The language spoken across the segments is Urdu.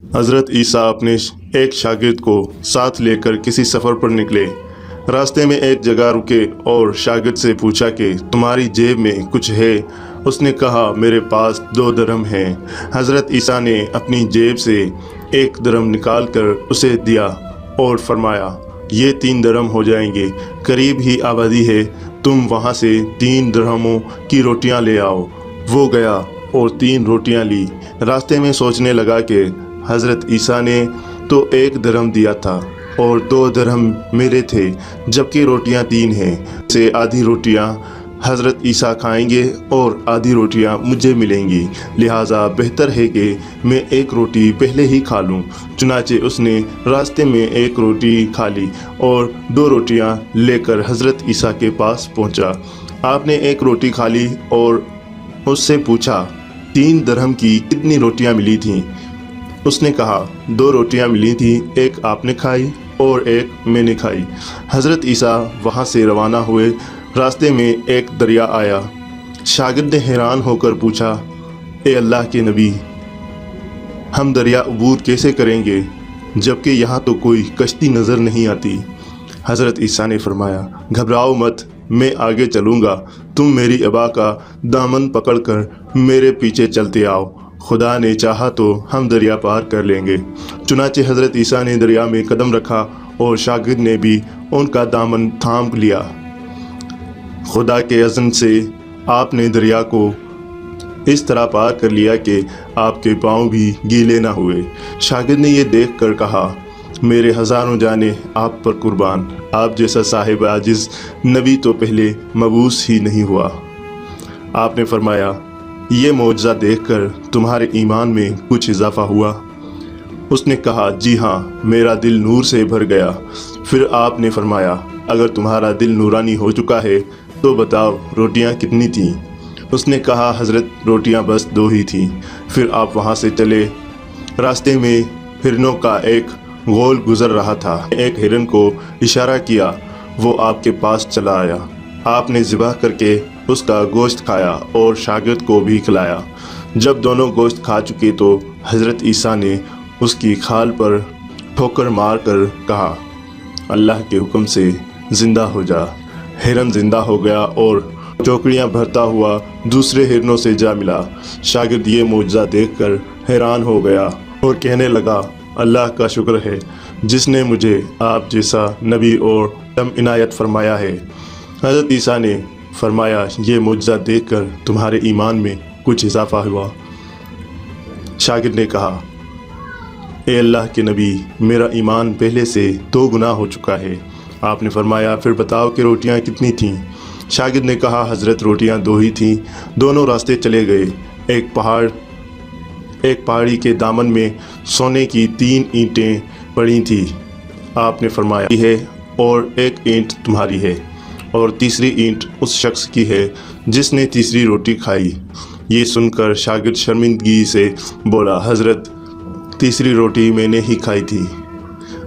حضرت عیسیٰ اپنے ایک شاگرد کو ساتھ لے کر کسی سفر پر نکلے۔ راستے میں ایک جگہ رکے اور شاگرد سے پوچھا کہ تمہاری جیب میں کچھ ہے؟ اس نے کہا میرے پاس 2 درہم ہیں۔ حضرت عیسیٰ نے اپنی جیب سے 1 درہم نکال کر اسے دیا اور فرمایا یہ 3 درہم ہو جائیں گے، قریب ہی آبادی ہے، تم وہاں سے 3 درہموں کی روٹیاں لے آؤ۔ وہ گیا اور 3 روٹیاں لی۔ راستے میں سوچنے لگا کہ حضرت عیسیٰ نے تو 1 درہم دیا تھا اور 2 درہم میرے تھے، جبکہ روٹیاں 3 ہیں، سے آدھی روٹیاں حضرت عیسیٰ کھائیں گے اور آدھی روٹیاں مجھے ملیں گی، لہٰذا بہتر ہے کہ میں 1 روٹی پہلے ہی کھا لوں۔ چنانچہ اس نے راستے میں 1 روٹی کھا لی اور 2 روٹیاں لے کر حضرت عیسیٰ کے پاس پہنچا۔ آپ نے 1 روٹی کھا لی اور اس سے پوچھا 3 درہم کی کتنی روٹیاں ملی تھیں؟ اس نے کہا 2 روٹیاں ملی تھیں، 1 آپ نے کھائی اور 1 میں نے کھائی۔ حضرت عیسیٰ وہاں سے روانہ ہوئے۔ راستے میں ایک دریا آیا۔ شاگرد نے حیران ہو کر پوچھا اے اللہ کے نبی، ہم دریا عبور کیسے کریں گے جبکہ یہاں تو کوئی کشتی نظر نہیں آتی؟ حضرت عیسیٰ نے فرمایا گھبراؤ مت، میں آگے چلوں گا، تم میری ابا کا دامن پکڑ کر میرے پیچھے چلتے آؤ، خدا نے چاہا تو ہم دریا پار کر لیں گے۔ چنانچہ حضرت عیسیٰ نے دریا میں قدم رکھا اور شاگرد نے بھی ان کا دامن تھام لیا۔ خدا کے اذن سے آپ نے دریا کو اس طرح پار کر لیا کہ آپ کے پاؤں بھی گیلے نہ ہوئے۔ شاگرد نے یہ دیکھ کر کہا میرے ہزاروں جانیں آپ پر قربان، آپ جیسا صاحب عاجز نبی تو پہلے مبعوث ہی نہیں ہوا۔ آپ نے فرمایا یہ معجزہ دیکھ کر تمہارے ایمان میں کچھ اضافہ ہوا؟ اس نے کہا جی ہاں، میرا دل نور سے بھر گیا۔ پھر آپ نے فرمایا اگر تمہارا دل نورانی ہو چکا ہے تو بتاؤ روٹیاں کتنی تھیں؟ اس نے کہا حضرت روٹیاں بس 2 ہی تھیں۔ پھر آپ وہاں سے چلے۔ راستے میں ہرنوں کا ایک غول گزر رہا تھا۔ ایک ہرن کو اشارہ کیا، وہ آپ کے پاس چلا آیا۔ آپ نے ذبح کر کے اس کا گوشت کھایا اور شاگرد کو بھی کھلایا۔ جب دونوں گوشت کھا چکے تو حضرت عیسیٰ نے اس کی کھال پر ٹھوکر مار کر کہا اللہ کے حکم سے زندہ ہو جا۔ ہرن زندہ ہو گیا اور چوکڑیاں بھرتا ہوا دوسرے ہرنوں سے جا ملا۔ شاگرد یہ معجزہ دیکھ کر حیران ہو گیا اور کہنے لگا اللہ کا شکر ہے جس نے مجھے آپ جیسا نبی اور علم عنایت فرمایا ہے۔ حضرت عیسیٰ نے فرمایا یہ معجزہ دیکھ کر تمہارے ایمان میں کچھ اضافہ ہوا؟ شاگرد نے کہا اے اللہ کے نبی، میرا ایمان پہلے سے 2 گنا ہو چکا ہے۔ آپ نے فرمایا پھر بتاؤ کہ روٹیاں کتنی تھیں؟ شاگرد نے کہا حضرت روٹیاں 2 ہی تھیں۔ دونوں راستے چلے گئے۔ ایک پہاڑی کے دامن میں سونے کی 3 اینٹیں پڑی تھیں۔ آپ نے فرمایا یہ ہے اور 1 اینٹ تمہاری ہے اور تیسری اینٹ اس شخص کی ہے جس نے تیسری روٹی کھائی۔ یہ سن کر شاگرد شرمندگی سے بولا حضرت تیسری روٹی میں نے ہی کھائی تھی۔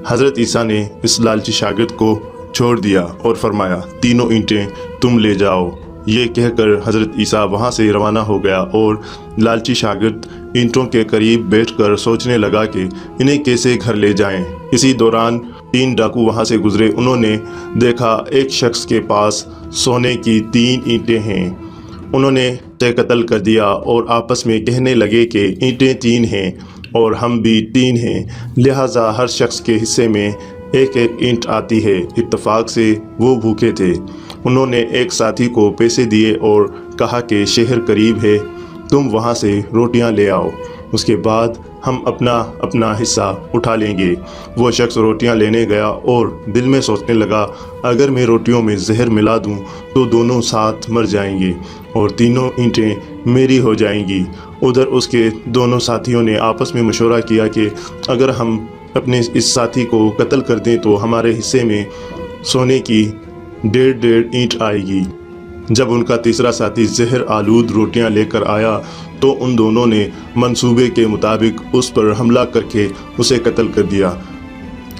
حضرت عیسیٰ نے اس لالچی شاگرد کو چھوڑ دیا اور فرمایا 3 اینٹیں تم لے جاؤ۔ یہ کہہ کر حضرت عیسیٰ وہاں سے روانہ ہو گیا اور لالچی شاگرد اینٹوں کے قریب بیٹھ کر سوچنے لگا کہ انہیں کیسے گھر لے جائیں۔ اسی دوران 3 ڈاکو وہاں سے گزرے۔ انہوں نے دیکھا ایک شخص کے پاس سونے کی 3 اینٹیں ہیں۔ انہوں نے اسے قتل کر دیا اور آپس میں کہنے لگے کہ اینٹیں 3 ہیں اور ہم بھی 3 ہیں، لہٰذا ہر شخص کے حصے میں 1 اینٹ آتی ہے۔ اتفاق سے وہ بھوکے تھے۔ انہوں نے ایک ساتھی کو پیسے دیے اور کہا کہ شہر قریب ہے، تم وہاں سے روٹیاں لے آؤ، اس کے بعد ہم اپنا حصہ اٹھا لیں گے۔ وہ شخص روٹیاں لینے گیا اور دل میں سوچنے لگا اگر میں روٹیوں میں زہر ملا دوں تو دونوں ساتھ مر جائیں گے اور 3 اینٹیں میری ہو جائیں گی۔ ادھر اس کے دونوں ساتھیوں نے آپس میں مشورہ کیا کہ اگر ہم اپنے اس ساتھی کو قتل کر دیں تو ہمارے حصے میں سونے کی 1.5 اینٹ آئے گی۔ جب ان کا تیسرا ساتھی زہر آلود روٹیاں لے کر آیا تو ان دونوں نے منصوبے کے مطابق اس پر حملہ کر کے اسے قتل کر دیا۔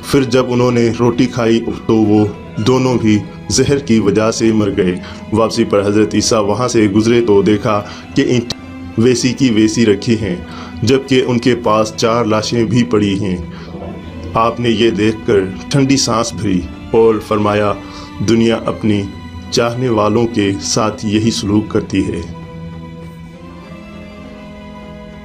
پھر جب انہوں نے روٹی کھائی تو وہ دونوں بھی زہر کی وجہ سے مر گئے۔ واپسی پر حضرت عیسیٰ وہاں سے گزرے تو دیکھا کہ اینٹ ویسی کی ویسی رکھی ہیں جبکہ ان کے پاس 4 لاشیں بھی پڑی ہیں۔ آپ نے یہ دیکھ کر ٹھنڈی سانس بھری اور فرمایا، دنیا اپنی چاہنے والوں کے ساتھ یہی سلوک کرتی ہے۔